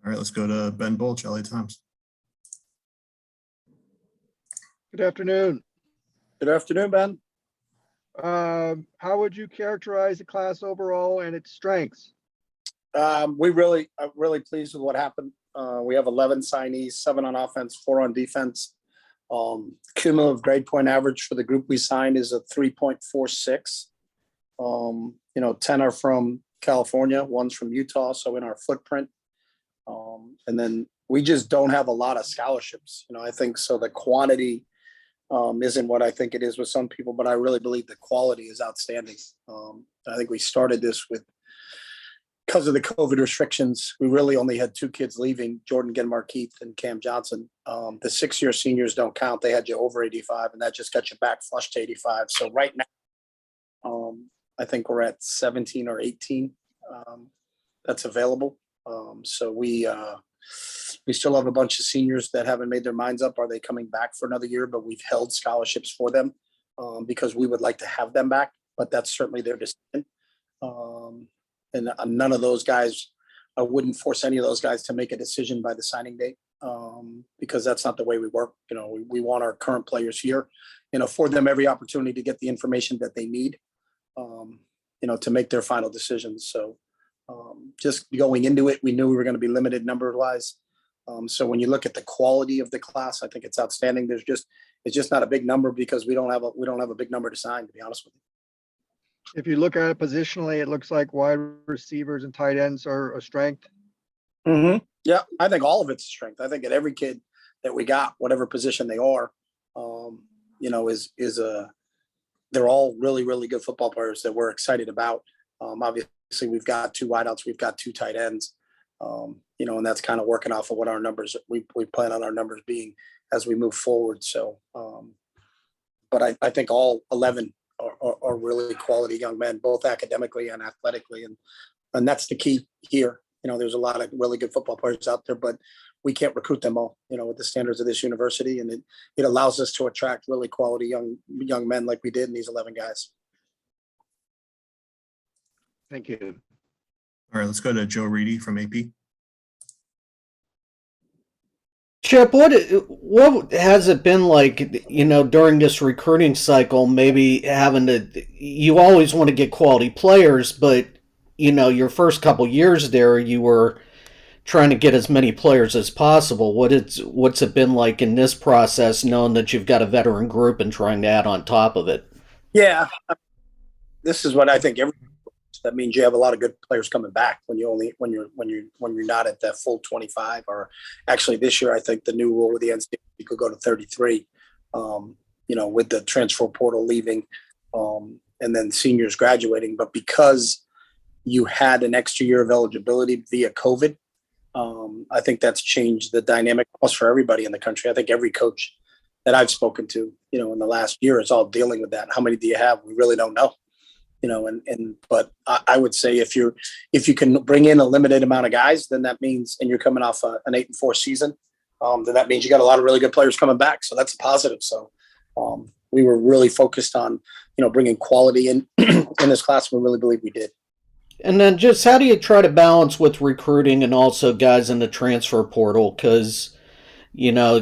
All right, let's go to Ben Bolch, LA Times. Good afternoon. Good afternoon, Ben. How would you characterize the class overall and its strengths? We really pleased with what happened. We have 11 signees, 7 on offense, 4 on defense. Cumulative grade point average for the group we signed is a 3.46. 10 are from California, 1's from Utah, so in our footprint. And then we just don't have a lot of scholarships. I think so the quantity isn't what I think it is with some people, but I really believe the quality is outstanding. I think we started this because of the COVID restrictions. We really only had 2 kids leaving, Jordan Genmarkeith and Cam Johnson. The 6-year seniors don't count. They had you over 85, and that just got you back flush to 85. So right now, I think we're at 17 or 18 that's available. So we still have a bunch of seniors that haven't made their minds up. Are they coming back for another year? But we've held scholarships for them because we would like to have them back, but that's certainly their decision. And none of those guys, I wouldn't force any of those guys to make a decision by the signing date because that's not the way we work. We want our current players here, afford them every opportunity to get the information that they need, to make their final decisions. So just going into it, we knew we were going to be limited number wise. So when you look at the quality of the class, I think it's outstanding. It's just not a big number because we don't have a big number to sign, to be honest with you. If you look at it positionally, it looks like wide receivers and tight ends are a strength. Mm-hmm. Yeah, I think all of it's a strength. I think that every kid that we got, whatever position they are, they're all really, really good football players that we're excited about. Obviously, we've got 2 wideouts, we've got 2 tight ends, and that's kind of working off of what our numbers we plan on our numbers being as we move forward. So, but I think all 11 are really quality young men, both academically and athletically, and that's the key here. There's a lot of really good football players out there, but we can't recruit them all, with the standards of this university, and it allows us to attract really quality young men like we did in these 11 guys. Thank you. All right, let's go to Joe Reedy from AP. Chip, what has it been like, during this recruiting cycle, maybe you always want to get quality players, but, your first couple years there, you were trying to get as many players as possible. What's it been like in this process, knowing that you've got a veteran group and trying to add on top of it? Yeah, this is what I think that means you have a lot of good players coming back when you're not at that full 25, or actually this year, I think the new rule with the NCAA, you could go to 33, with the transfer portal leaving, and then seniors graduating. But because you had an extra year of eligibility via COVID, I think that's changed the dynamic for everybody in the country. I think every coach that I've spoken to, in the last year is all dealing with that. How many do you have? We really don't know. But I would say if you can bring in a limited amount of guys, then that means, and you're coming off an 8-4 season, then that means you got a lot of really good players coming back. So that's a positive. So we were really focused on, bringing quality in this class. We really believe we did. And then just how do you try to balance with recruiting and also guys in the transfer portal? Because, I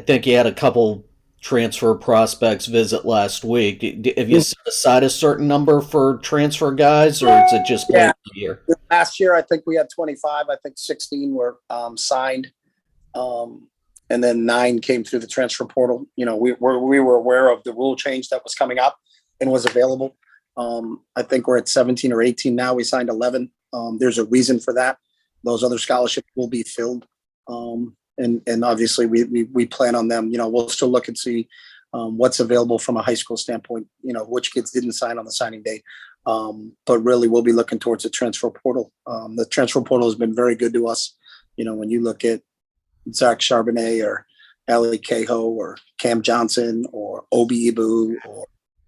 think you had a couple transfer prospects visit last week. Have you set aside a certain number for transfer guys, or is it just late in the year? Last year, I think we had 25. I think 16 were signed, and then 9 came through the transfer portal. We were aware of the rule change that was coming up and was available. I think we're at 17 or 18 now. We signed 11. There's a reason for that. Those other scholarships will be filled. And obviously we plan on them. We'll still look and see what's available from a high school standpoint, which kids didn't sign on the signing day. But really we'll be looking towards the transfer portal. The transfer portal has been very good to us. When you look at Zach Charbonnet or Ali Cahoe or Cam Johnson or Obi Ibu or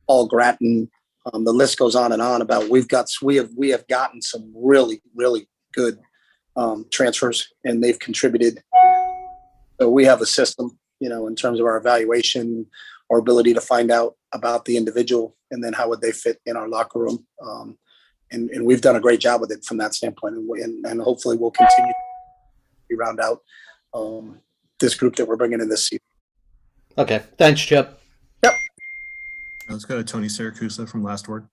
Paul Gratton, the list goes on and on about we have gotten some really, really good transfers, and they've contributed. So we have a system, in terms of our evaluation, our ability to find out about the individual, and then how would they fit in our locker room. And we've done a great job with it from that standpoint, and hopefully we'll continue. we round out this group that we're bringing in this season. Okay, thanks, Chip. Let's go to Tony Siracusa from Last Word.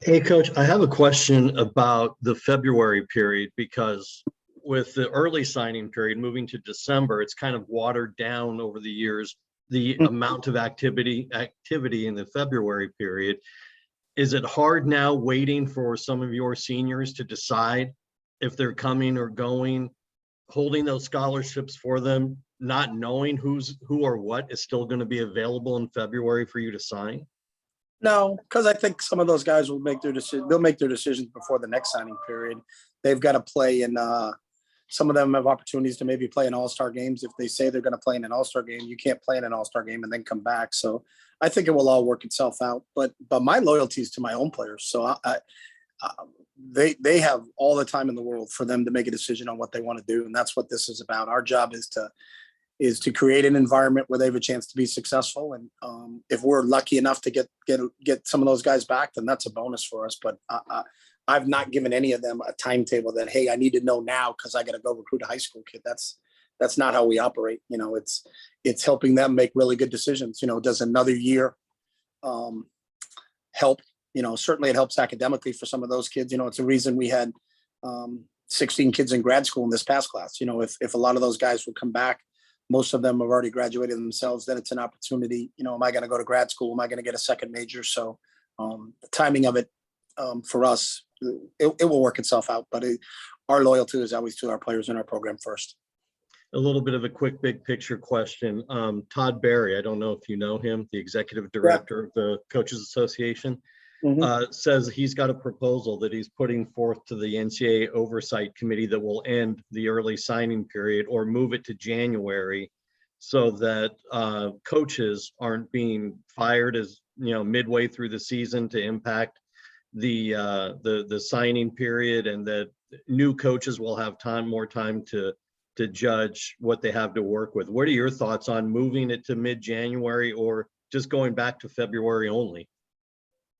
Hey, Coach, I have a question about the February period because with the early signing period moving to December, it's kind of watered down over the years, the amount of activity in the February period. Is it hard now waiting for some of your seniors to decide if they're coming or going, holding those scholarships for them, not knowing who or what is still going to be available in February for you to sign? No, because I think some of those guys will make their decision. They'll make their decisions before the next signing period. They've got to play in. Some of them have opportunities to maybe play in all-star games. If they say they're going to play in an all-star game, you can't play in an all-star game and then come back. So I think it will all work itself out. But my loyalty is to my own players. So they have all the time in the world for them to make a decision on what they want to do, and that's what this is about. Our job is to create an environment where they have a chance to be successful. And if we're lucky enough to get some of those guys back, then that's a bonus for us. But I've not given any of them a timetable that, hey, I need to know now because I got to go recruit a high school kid. That's not how we operate. You know, it's helping them make really good decisions. You know, does another year help? You know, certainly it helps academically for some of those kids. You know, it's the reason we had 16 kids in grad school in this past class. You know, if a lot of those guys would come back, most of them have already graduated themselves, then it's an opportunity. You know, am I going to go to grad school? Am I going to get a second major? So the timing of it for us, it will work itself out. But our loyalty is always to our players in our program first. A little bit of a quick big picture question. Todd Berry, I don't know if you know him, the executive director of the Coaches Association, says he's got a proposal that he's putting forth to the NCAA Oversight Committee that will end the early signing period or move it to January so that coaches aren't being fired as, you know, midway through the season to impact the signing period, and that new coaches will have more time to judge what they have to work with. What are your thoughts on moving it to mid-January or just going back to February only?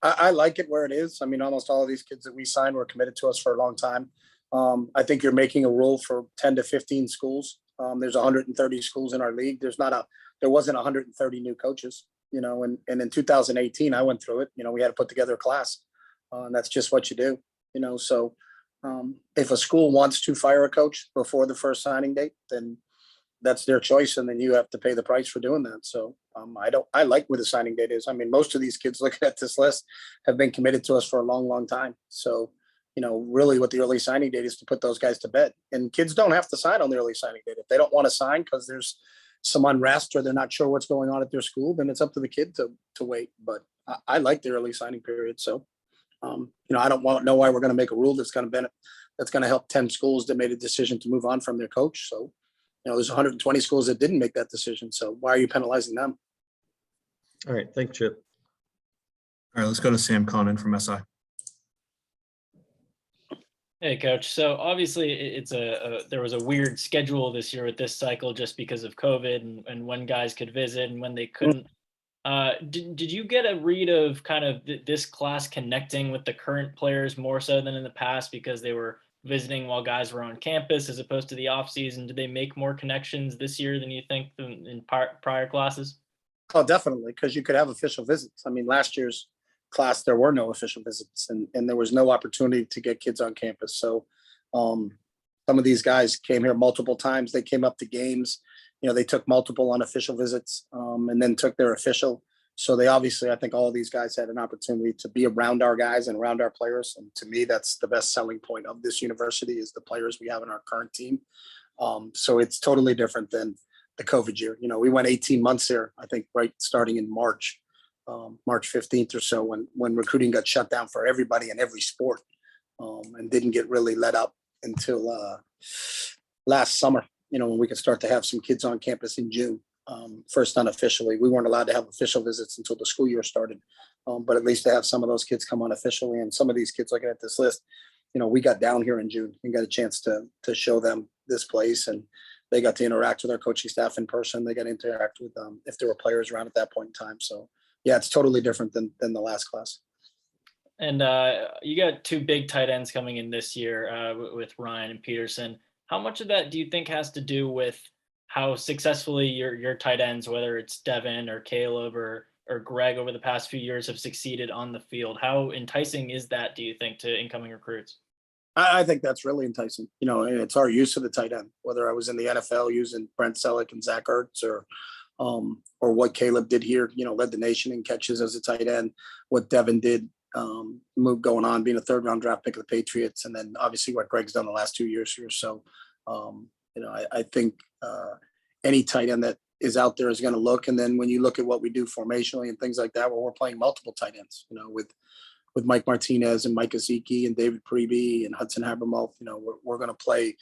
I like it where it is. I mean, almost all of these kids that we signed were committed to us for a long time. I think you're making a rule for 10 to 15 schools. There's 130 schools in our league. There wasn't 130 new coaches, you know, and in 2018, I went through it. You know, we had to put together a class, and that's just what you do, you know. So if a school wants to fire a coach before the first signing date, then that's their choice, and then you have to pay the price for doing that. So I like where the signing date is. I mean, most of these kids looking at this list have been committed to us for a long, long time. So, you know, really what the early signing date is to put those guys to bed. And kids don't have to sign on the early signing date. If they don't want to sign because there's some unrest or they're not sure what's going on at their school, then it's up to the kid to wait. But I like the early signing period. So, you know, I don't know why we're going to make a rule that's going to help 10 schools that made a decision to move on from their coach. So, you know, there's 120 schools that didn't make that decision. So why are you penalizing them? All right. Thanks, Chip. All right, let's go to Sam Connon from SI. Hey, Coach. So obviously there was a weird schedule this year with this cycle just because of COVID and when guys could visit and when they couldn't. Did you get a read of kind of this class connecting with the current players more so than in the past because they were visiting while guys were on campus as opposed to the off season? Did they make more connections this year than you think in prior classes? Oh, definitely, because you could have official visits. I mean, last year's class, there were no official visits and there was no opportunity to get kids on campus. So some of these guys came here multiple times. They came up to games. You know, they took multiple unofficial visits and then took their official. So they obviously, I think all of these guys had an opportunity to be around our guys and around our players. And to me, that's the best selling point of this university is the players we have in our current team. So it's totally different than the COVID year. You know, we went 18 months here, I think, right starting in March 15th or so when recruiting got shut down for everybody in every sport and didn't get really let up until last summer, you know, when we could start to have some kids on campus in June. First unofficially, we weren't allowed to have official visits until the school year started, but at least to have some of those kids come on officially. And some of these kids looking at this list, you know, we got down here in June and got a chance to show them this place, and they got to interact with our coaching staff in person. They got to interact with if there were players around at that point in time. So yeah, it's totally different than the last class. And you got two big tight ends coming in this year with Ryan and Peterson. How much of that do you think has to do with how successfully your tight ends, whether it's Devin or Caleb or Greg over the past few years, have succeeded on the field? How enticing is that, do you think, to incoming recruits? I think that's really enticing. You know, and it's our use of the tight end, whether I was in the NFL using Brent Selleck and Zach Ertz or what Caleb did here, you know, led the nation in catches as a tight end, what Devin did, move going on, being a 3rd round draft pick of the Patriots. And then obviously what Greg's done the last 2 years here. So, you know, I think any tight end that is out there is going to look. And then when you look at what we do formationally and things like that, where we're playing multiple tight ends, you know, with Mike Martinez and Mike Gesicki and David Preby and Hudson Habermuth, you know, we're going to play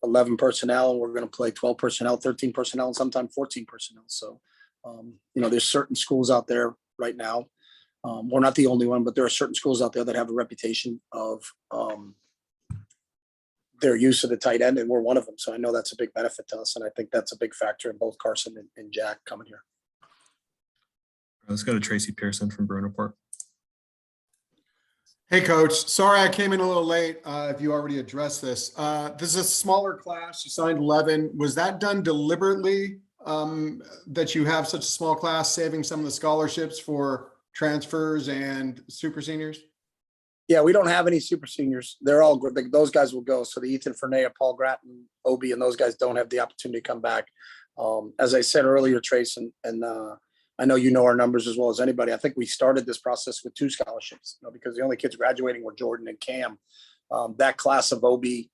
11 personnel, and we're going to play 12 personnel, 13 personnel, and sometimes 14 personnel. So, you know, there's certain schools out there right now. We're not the only one, but there are certain schools out there that have a reputation of their use of the tight end, and we're one of them. So I know that's a big benefit to us, and I think that's a big factor in both Carson and Jack coming here. Let's go to Tracy Pearson from Bruno Park. Hey, Coach. Sorry I came in a little late if you already addressed this. This is a smaller class. You signed 11. Was that done deliberately that you have such a small class, saving some of the scholarships for transfers and super seniors? Yeah, we don't have any super seniors. They're all good. Those guys will go. So the Ethan Fernea, Paul Gratton, Obi, and those guys don't have the opportunity to come back. As I said earlier, Trace, and I know you know our numbers as well as anybody. I think we started this process with 2 scholarships, you know, because the only kids graduating were Jordan and Cam. That class of Obi,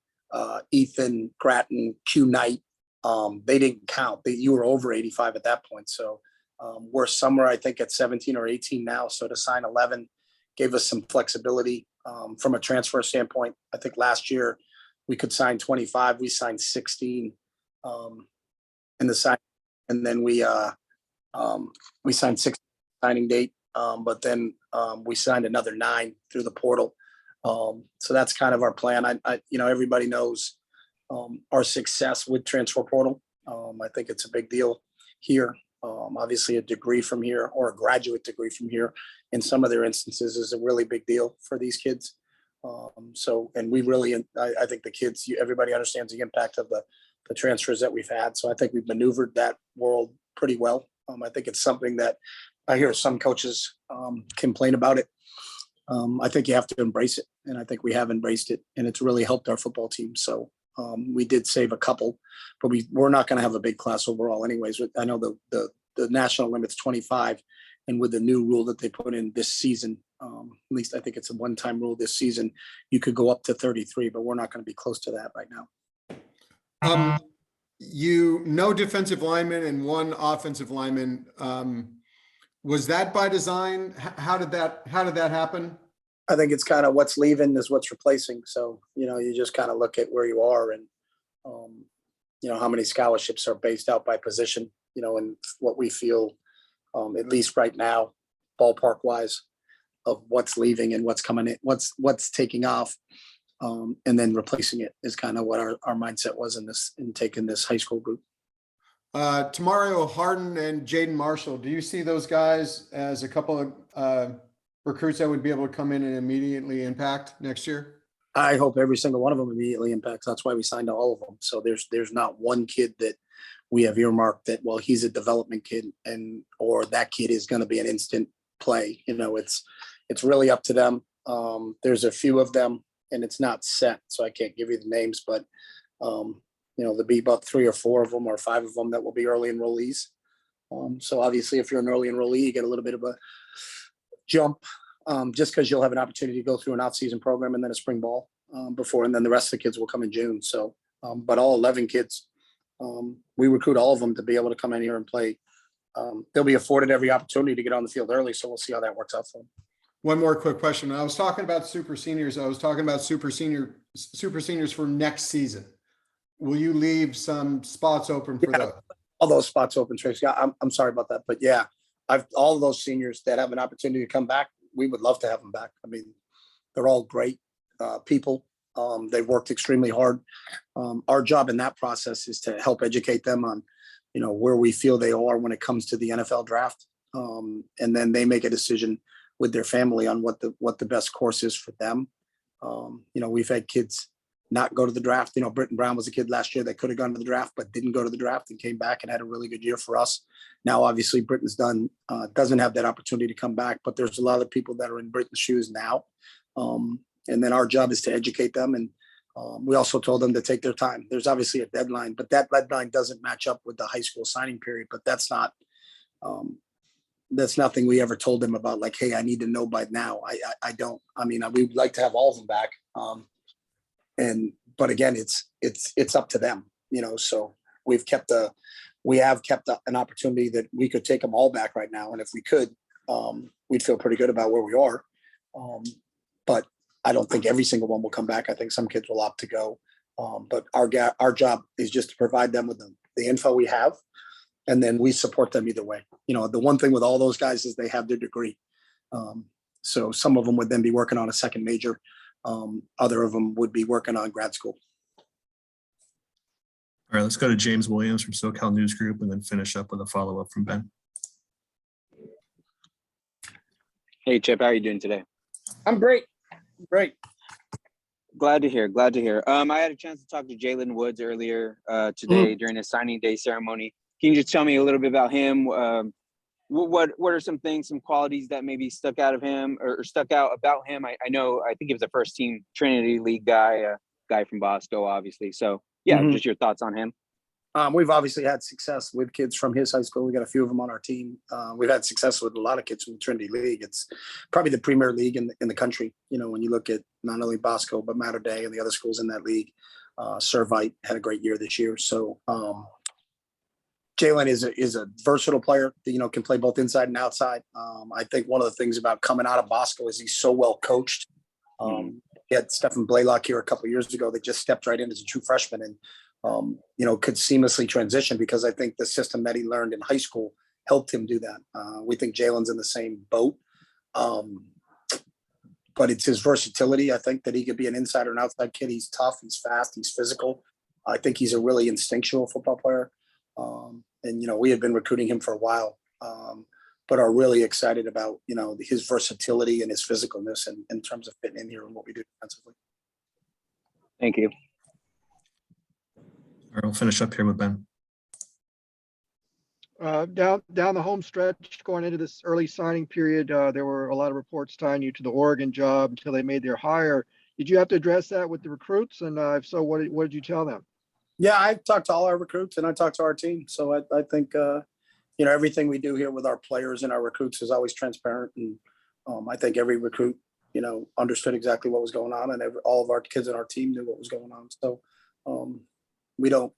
Ethan, Gratton, Q Knight, they didn't count. You were over 85 at that point. So we're somewhere, I think, at 17 or 18 now. So to sign 11 gave us some flexibility from a transfer standpoint. I think last year we could sign 25. We signed 16 in the sign, and then we signed 6 signing date, but then we signed another 9 through the portal. So that's kind of our plan. You know, everybody knows our success with transfer portal. I think it's a big deal here. Obviously a degree from here or a graduate degree from here in some of their instances is a really big deal for these kids. So, and we really, I think the kids, everybody understands the impact of the transfers that we've had. So I think we've maneuvered that world pretty well. I think it's something that I hear some coaches complain about it. I think you have to embrace it, and I think we have embraced it, and it's really helped our football team. So we did save a couple, but we're not going to have a big class overall anyways. I know the national limit's 25, and with the new rule that they put in this season, at least I think it's a one-time rule this season, you could go up to 33, but we're not going to be close to that right now. No defensive lineman and 1 offensive lineman. Was that by design? How did that happen? I think it's kind of what's leaving is what's replacing. So, you know, you just kind of look at where you are and, you know, how many scholarships are based out by position, you know, and what we feel, at least right now, ballpark wise, of what's leaving and what's coming in, what's taking off. And then replacing it is kind of what our mindset was in taking this high school group. Tamario Harden and Jaden Marshall, do you see those guys as a couple of recruits that would be able to come in and immediately impact next year? I hope every single one of them immediately impacts. That's why we signed all of them. So there's not one kid that we have earmarked that, well, he's a development kid or that kid is going to be an instant play. You know, it's really up to them. There's a few of them, and it's not set, so I can't give you the names, but you know, there'll be about 3 or 4 of them or 5 of them that will be early enrollees. So obviously, if you're an early enrollee, you get a little bit of a jump just because you'll have an opportunity to go through an off-season program and then a spring ball before, and then the rest of the kids will come in June. So, but all 11 kids, we recruit all of them to be able to come in here and play. They'll be afforded every opportunity to get on the field early, so we'll see how that works out for them. One more quick question. When I was talking about super seniors, I was talking about super seniors for next season. Will you leave some spots open for those? All those spots open, Tracy. I'm sorry about that, but yeah, all of those seniors that have an opportunity to come back, we would love to have them back. I mean, they're all great people. They've worked extremely hard. Our job in that process is to help educate them on, you know, where we feel they are when it comes to the NFL draft, and then they make a decision with their family on what the best course is for them. We've had kids not go to the draft. Britton Brown was a kid last year that could have gone to the draft, but didn't go to the draft and came back and had a really good year for us. Now, obviously, Britton's doesn't have that opportunity to come back, but there's a lot of people that are in Britton's shoes now. And then our job is to educate them. And we also told them to take their time. There's obviously a deadline, but that deadline doesn't match up with the high school signing period. But that's nothing we ever told them about, like, hey, I need to know by now. I don't. I mean, we'd like to have all of them back. But again, it's up to them, so we have kept an opportunity that we could take them all back right now. And if we could, we'd feel pretty good about where we are. But I don't think every single one will come back. I think some kids will opt to go. But our job is just to provide them with the info we have, and then we support them either way. The one thing with all those guys is they have their degree. So some of them would then be working on a second major. Other of them would be working on grad school. All right, let's go to James Williams from SoCal News Group and then finish up with a follow-up from Ben. Hey, Chip, how are you doing today? I'm great. Great. Glad to hear. I had a chance to talk to Jalen Woods earlier today during his signing day ceremony. Can you just tell me a little bit about him? What are some qualities that maybe stuck out of him or stuck out about him? I think he was a first team Trinity League guy from Bosco, obviously. So yeah, just your thoughts on him. We've obviously had success with kids from his high school. We got a few of them on our team. We've had success with a lot of kids from the Trinity League. It's probably the premier league in the country. When you look at not only Bosco, but Mater Dei and the other schools in that league. Servite had a great year this year. So Jalen is a versatile player, can play both inside and outside. I think one of the things about coming out of Bosco is he's so well coached. He had Stephen Blaylock here a couple of years ago that just stepped right in as a true freshman and, could seamlessly transition because I think the system that he learned in high school helped him do that. We think Jalen's in the same boat. But it's his versatility. I think that he could be an inside or an outside kid. He's tough, he's fast, he's physical. I think he's a really instinctual football player. And we had been recruiting him for a while, but are really excited about, his versatility and his physicalness in terms of fitting in here and what we do defensively. Thank you. All right, we'll finish up here with Ben. Down the home stretch going into this early signing period, there were a lot of reports tying you to the Oregon job until they made their hire. Did you have to address that with the recruits? And if so, what did you tell them? Yeah, I talked to all our recruits and I talked to our team. So I think, everything we do here with our players and our recruits is always transparent. And I think every recruit, understood exactly what was going on and all of our kids on our team knew what was going on. So we don't,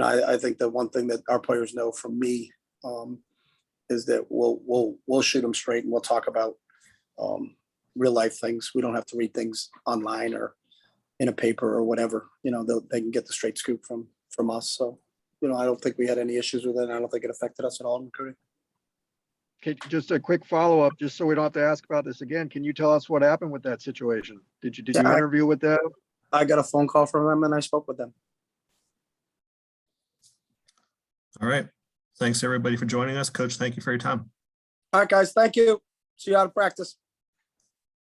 I think the one thing that our players know from me is that we'll shoot them straight and we'll talk about real life things. We don't have to read things online or in a paper or whatever. They can get the straight scoop from us. So, I don't think we had any issues with it. I don't think it affected us at all in recruiting. Okay, just a quick follow-up, just so we don't have to ask about this again. Can you tell us what happened with that situation? Did you interview with them? I got a phone call from them and I spoke with them. All right. Thanks everybody for joining us. Coach, thank you for your time. All right, guys. Thank you. See you out of practice.